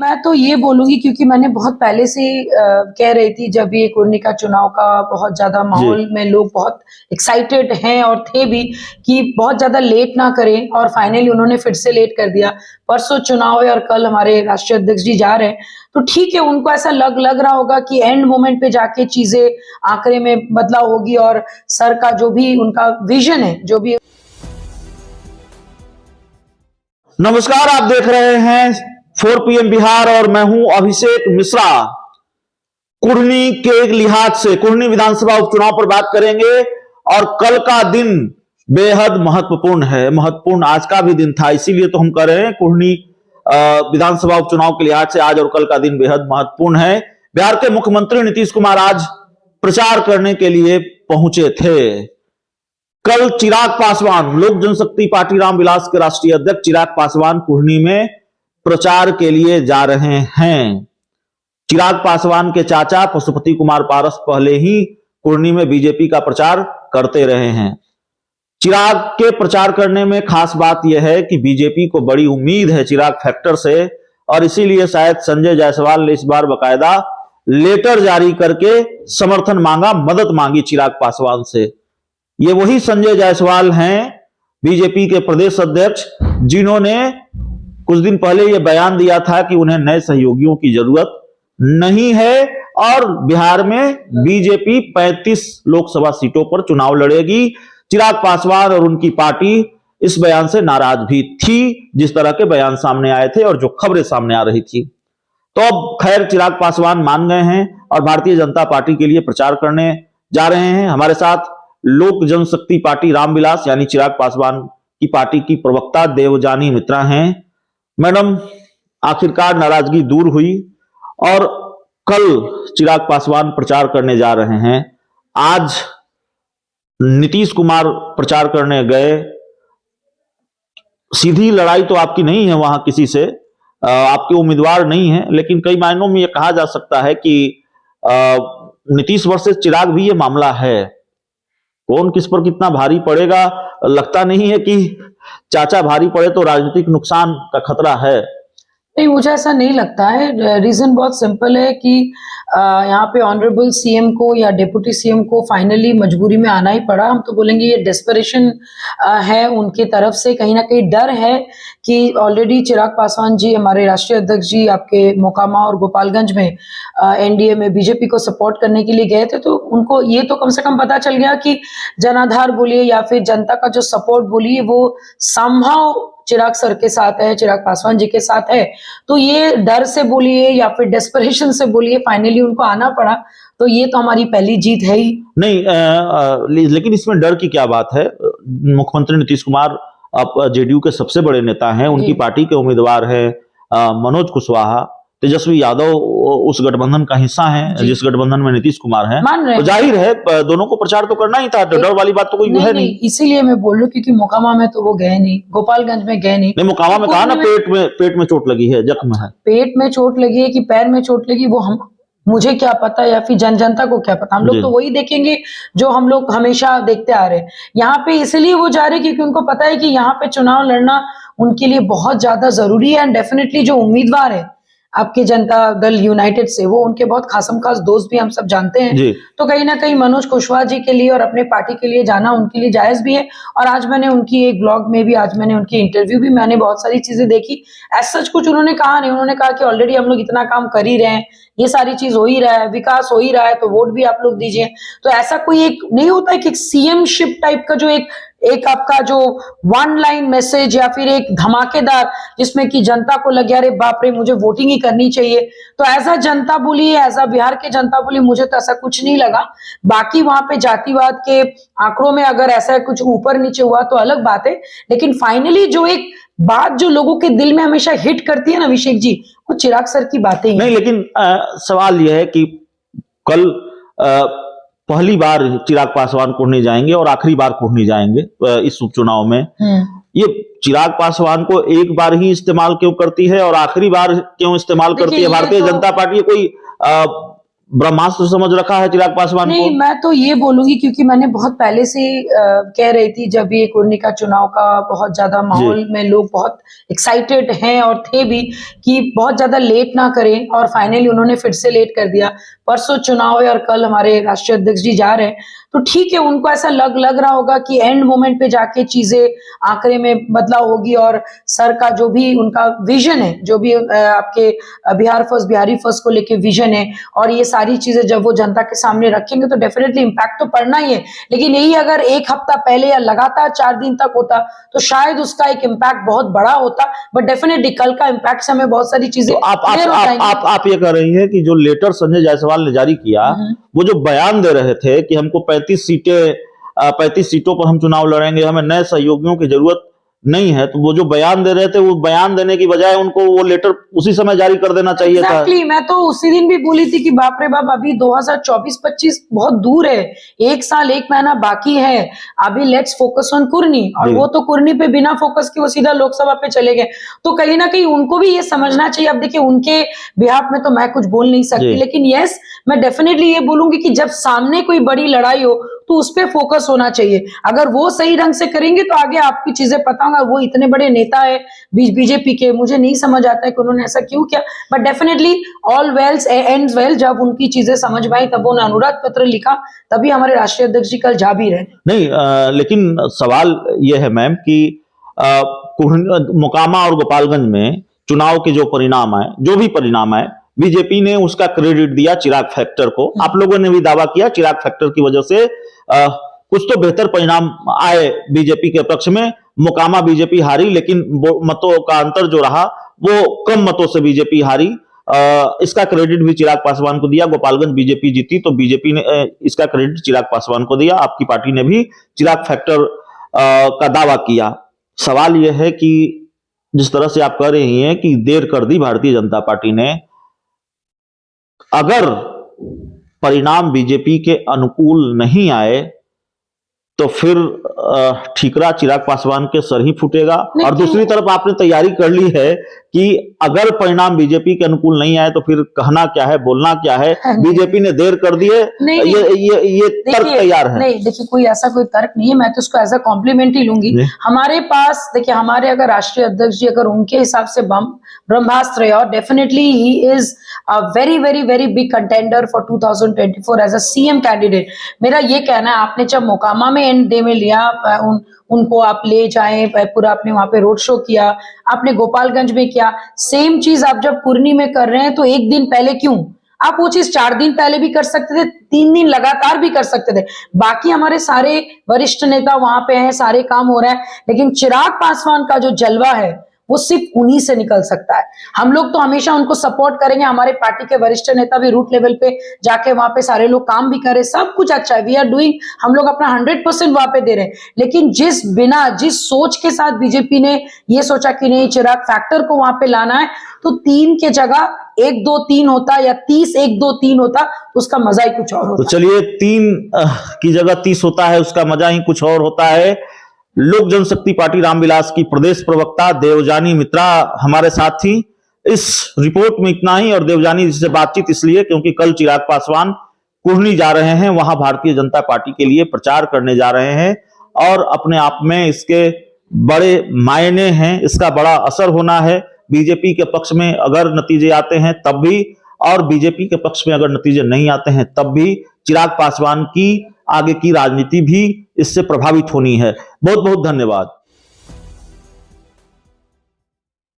मैं तो ये बोलूंगी, क्योंकि मैंने बहुत पहले से कह रही थी, जब ये कुर्नी का चुनाव का बहुत ज्यादा माहौल में लोग बहुत एक्साइटेड हैं और थे भी कि बहुत ज्यादा लेट ना करें, और फाइनली उन्होंने फिर से लेट कर दिया। परसों चुनाव है और कल हमारे राष्ट्रीय अध्यक्ष जी जा रहे हैं, तो ठीक है, उनको ऐसा लग रहा होगा कि एंड मोमेंट पे जाके चीजें आंकड़े में बदलाव होगी और सर का जो भी उनका विजन है, जो भी। नमस्कार, आप देख रहे हैं 4 PM बिहार और मैं हूं अभिषेक मिश्रा। कुर्नी के लिहाज से कुर्नी विधानसभा उपचुनाव पर बात करेंगे और कल का दिन बेहद महत्वपूर्ण है। महत्वपूर्ण आज का भी दिन था, इसीलिए तो हम कह रहे हैं कुर्नी विधानसभा उपचुनाव के लिहाज से आज और कल का दिन बेहद महत्वपूर्ण है। बिहार के मुख्यमंत्री नीतीश कुमार आज प्रचार करने के लिए पहुंचे थे। कल चिराग पासवान, लोक जनशक्ति पार्टी रामविलास के राष्ट्रीय अध्यक्ष चिराग पासवान कुर्नी में प्रचार के लिए जा रहे हैं। चिराग पासवान के चाचा पशुपति कुमार पारस पहले ही कुर्नी में बीजेपी का प्रचार करते रहे हैं। चिराग के प्रचार करने में खास बात यह है कि बीजेपी को बड़ी उम्मीद है चिराग फैक्टर से, और इसीलिए शायद संजय जायसवाल ने इस बार बकायदा लेटर जारी करके समर्थन मांगा, मदद मांगी चिराग पासवान से। ये वही संजय जायसवाल हैं, बीजेपी के प्रदेश अध्यक्ष, जिन्होंने कुछ दिन पहले यह बयान दिया था कि उन्हें नए सहयोगियों की जरूरत नहीं है और बिहार में बीजेपी 35 लोकसभा सीटों पर चुनाव लड़ेगी। चिराग पासवान और उनकी पार्टी इस बयान से नाराज भी थी, जिस तरह के बयान सामने आए थे और जो खबरें सामने आ रही थी। तो अब खैर चिराग पासवान मान गए हैं और भारतीय जनता पार्टी के लिए प्रचार करने जा रहे हैं। हमारे साथ लोक जनशक्ति पार्टी रामविलास यानी चिराग पासवान की पार्टी की प्रवक्ता देवजानी मित्रा हैं। मैडम, आखिरकार नाराजगी दूर हुई और कल चिराग पासवान प्रचार करने जा रहे हैं। आज नीतीश कुमार प्रचार करने गए। सीधी लड़ाई तो आपकी नहीं है वहां किसी से, आपके उम्मीदवार नहीं है, लेकिन कई मायनों में यह कहा जा सकता है कि नीतीश वर्सेस चिराग भी ये मामला है। कौन किस पर कितना भारी पड़ेगा, लगता नहीं है कि चाचा भारी पड़े तो राजनीतिक नुकसान का खतरा है। नहीं, मुझे ऐसा नहीं लगता है। रीजन बहुत सिंपल है कि यहाँ पे ऑनरेबल सीएम को या डिप्टी सीएम को फाइनली मजबूरी में आना ही पड़ा। हम तो बोलेंगे ये डेस्परेशन है उनके तरफ से, कहीं ना कहीं डर है कि ऑलरेडी चिराग पासवान जी, हमारे राष्ट्रीय अध्यक्ष जी, आपके मोकामा और गोपालगंज में एनडीए में बीजेपी को सपोर्ट करने के लिए गए थे, तो उनको ये तो कम से कम पता चल गया कि जनाधार बोलिए या फिर जनता का जो सपोर्ट बोलिए वो संभव चिराग सर के साथ है, चिराग पासवान जी के साथ है। तो ये डर से बोलिए या फिर डेस्परेशन से बोलिए, फाइनली उनको आना पड़ा, तो ये तो हमारी पहली जीत है ही। नहीं, लेकिन इसमें डर की क्या बात है। मुख्यमंत्री नीतीश कुमार अब जेडीयू के सबसे बड़े नेता हैं, उनकी पार्टी के उम्मीदवार हैं मनोज कुशवाहा, तेजस्वी यादव उस गठबंधन का हिस्सा है जिस गठबंधन में नीतीश कुमार है। तो जाहिर है दोनों को प्रचार तो करना ही था, तो डर वाली बात तो कोई है नहीं। इसीलिए मैं बोल रही हूँ, क्योंकि मोकामा में तो वो गए नहीं, गोपालगंज में गए नहीं। मोकामा में कहा ना पेट में चोट लगी है, जख्म है। पेट में चोट लगी है कि पैर में चोट लगी, वो हम मुझे क्या पता या फिर जनता को क्या पता। हम लोग तो वही देखेंगे जो हम लोग हमेशा देखते आ रहे हैं। यहाँ पे इसलिए वो जा रहे हैं क्योंकि उनको पता है कि यहाँ पे चुनाव लड़ना उनके लिए बहुत ज्यादा जरूरी है। एंड डेफिनेटली जो उम्मीदवार है आपके जनता दल यूनाइटेड से, वो उनके बहुत खासम खास दोस्त भी हम सब जानते हैं। तो कहीं ना कहीं मनोज कुशवाहा जी के लिए और अपने पार्टी के लिए जाना उनके लिए जायज भी है। और आज मैंने उनकी एक ब्लॉग में भी, आज मैंने उनकी इंटरव्यू भी, मैंने बहुत सारी चीजें देखी। ऐसा सच कुछ उन्होंने कहा नहीं, उन्होंने कहा कि ऑलरेडी हम लोग इतना काम कर ही रहे हैं, ये सारी चीज हो ही रहा है, विकास हो ही रहा है, तो वोट भी आप लोग दीजिए। तो ऐसा कोई एक नहीं होता है कि सीएम शिप टाइप का जो एक आपका जो वन लाइन मैसेज या फिर एक धमाकेदार, जिसमें कि जनता को लगे अरे बाप रे मुझे वोटिंग ही करनी चाहिए। तो ऐसा जनता बोली, ऐसा बिहार के जनता बोली, मुझे तो ऐसा कुछ नहीं लगा। बाकी वहां पे जातिवाद के आंकड़ों में अगर ऐसा कुछ ऊपर नीचे हुआ तो अलग बात है, लेकिन फाइनली जो एक बात जो लोगों के दिल में हमेशा हिट करती है ना अभिषेक जी, वो चिराग सर की बातें नहीं। लेकिन सवाल यह है कि कल पहली बार चिराग पासवान कुर्नी जाएंगे और आखिरी बार कुर्नी जाएंगे इस उपचुनाव में। ये चिराग पासवान को एक बार ही इस्तेमाल क्यों करती है और आखिरी बार क्यों इस्तेमाल करती है भारतीय जनता पार्टी? कोई ब्रह्मास्त्र समझ रखा है चिराग पासवान को? नहीं, मैं तो ये बोलूंगी, क्योंकि मैंने बहुत पहले से कह रही थी, जब ये कुर्नी का चुनाव का बहुत ज्यादा माहौल में लोग बहुत एक्साइटेड हैं और थे भी कि बहुत ज्यादा लेट ना करें, और फाइनली उन्होंने फिर से लेट कर दिया। परसों चुनाव है और कल हमारे राष्ट्रीय अध्यक्ष जी जा रहे हैं, तो ठीक है, उनको ऐसा लग रहा होगा कि एंड मोमेंट पे जाके चीजें आंकड़े में बदलाव होगी, और सर का जो भी उनका विजन है, जो भी आपके बिहारी फर्स्ट को लेके विजन है, और ये सारी चीजें जब वो जनता के सामने रखेंगे तो डेफिनेटली इम्पैक्ट तो पड़ना ही है। लेकिन यही अगर एक हफ्ता पहले या लगातार 4 दिन तक होता तो शायद उसका एक इम्पैक्ट बहुत बड़ा होता, बट डेफिनेटली कल का इम्पैक्ट से हमें बहुत सारी चीजें तो आप ये कह रही है कि जो लेटर संजय जायसवाल ने जारी किया, वो जो बयान दे रहे थे कि हमको 35 सीटों पर हम चुनाव लड़ेंगे, हमें नए सहयोगियों की जरूरत नहीं है, तो वो जो बयान दे रहे थे, वो बयान देने की बजाय उनको वो लेटर उसी समय जारी कर देना चाहिए था। मैं तो उसी दिन भी बोली थी कि बाप रे बाप, अभी 2024-25 बहुत दूर है, 1 साल 1 महीना बाकी है, अभी लेट्स फोकस ऑन कुर्नी। और वो तो कुर्नी पे बिना फोकस के वो सीधा लोकसभा पे चले गए, तो कहीं ना कहीं उनको भी ये समझना चाहिए। अब देखिए, उनके बिहाफ में तो मैं कुछ बोल नहीं सकती, लेकिन यस, मैं डेफिनेटली ये बोलूंगी कि जब सामने कोई बड़ी लड़ाई हो तो उस पर फोकस होना चाहिए। अगर वो सही ढंग से करेंगे तो आगे आपकी चीजें पता होगा। वो इतने बड़े नेता है बीजेपी के, मुझे नहीं समझ आता है कि उन्होंने ऐसा क्यों किया, but definitely all wells ends well. जब उनकी चीजें समझ में आई तब वो अनुरोध पत्र लिखा, तभी हमारे राष्ट्रीय अध्यक्ष जी कल जा भी रहे। नहीं, लेकिन सवाल यह है मैम कि मोकामा और गोपालगंज में चुनाव के जो परिणाम आए, जो भी परिणाम आए, बीजेपी ने उसका क्रेडिट दिया चिराग फैक्टर को। आप लोगों ने भी दावा किया चिराग फैक्टर की वजह से कुछ तो बेहतर परिणाम आए बीजेपी के पक्ष में। मोकामा बीजेपी हारी, लेकिन मतों का अंतर जो रहा वो कम मतों से बीजेपी हारी। इसका क्रेडिट भी चिराग पासवान को दिया। गोपालगंज बीजेपी जीती तो बीजेपी ने इसका क्रेडिट चिराग पासवान को दिया। आपकी पार्टी ने भी चिराग फैक्टर का दावा किया। सवाल यह है कि जिस तरह से आप कह रही हैं कि देर कर दी भारतीय जनता पार्टी ने, अगर परिणाम बीजेपी के अनुकूल नहीं आए तो फिर ठीकरा चिराग पासवान के सर ही फूटेगा। और दूसरी तरफ आपने तैयारी कर ली है कि अगर परिणाम बीजेपी के अनुकूल नहीं आए तो फिर कहना क्या है, बोलना क्या है, बीजेपी ने देर कर दी है, ये तर्क तैयार है। नहीं, देखिए, कोई ऐसा कोई तर्क नहीं है, मैं तो उसको एज अ कॉम्प्लीमेंट ही लूंगी। हमारे पास देखिए, हमारे अगर राष्ट्रीय अध्यक्ष जी अगर उनके हिसाब से ब्रह्मास्त्र है, और definitely he is a very very very big contender for 2024 as a CM candidate. मेरा ये कहना है, आपने जब मोकामा में एंड डे में लिया, उनको आप ले जाएं, पूरा आपने वहां पे रोड शो किया, आपने गोपालगंज में किया, सेम चीज आप जब कुर्नी में कर रहे हैं तो एक दिन पहले क्यों? आप वो चीज 4 दिन पहले भी कर सकते थे, 3 दिन लगातार भी कर सकते थे। बाकी हमारे सारे वरिष्ठ नेता वहां पे हैं, सारे काम हो रहा है, लेकिन चिराग पासवान का जो जलवा है वो सिर्फ उन्हीं से निकल सकता है। हम लोग तो हमेशा उनको सपोर्ट करेंगे, हमारे पार्टी के वरिष्ठ नेता भी रूट लेवल पे जाके वहां पे सारे लोग काम भी करे, सब कुछ अच्छा है, वी आर डूइंग, हम लोग अपना 100% वहां पे दे रहे हैं। लेकिन जिस सोच के साथ बीजेपी ने ये सोचा कि नहीं चिराग फैक्टर को वहां पे लाना है, तो 3 के जगह 1 2 3 होता या 30 1 2 3 होता, उसका मजा ही कुछ और होता। तो चलिए, 3 की जगह 30 होता है, उसका मजा ही कुछ और होता है। लोक जनशक्ति पार्टी रामविलास की प्रदेश प्रवक्ता देवजानी मित्रा हमारे साथ थी। इस रिपोर्ट में इतना ही, और देवजानी जी से बातचीत इसलिए क्योंकि कल चिराग पासवान कुर्नी जा रहे हैं, वहां भारतीय जनता पार्टी के लिए प्रचार करने जा रहे हैं, और अपने आप में इसके बड़े मायने हैं, इसका बड़ा असर होना है। बीजेपी के पक्ष में अगर नतीजे आते हैं तब भी, और बीजेपी के पक्ष में अगर नतीजे नहीं आते हैं तब भी, चिराग पासवान की आगे की राजनीति भी इससे प्रभावित होनी है। बहुत बहुत धन्यवाद।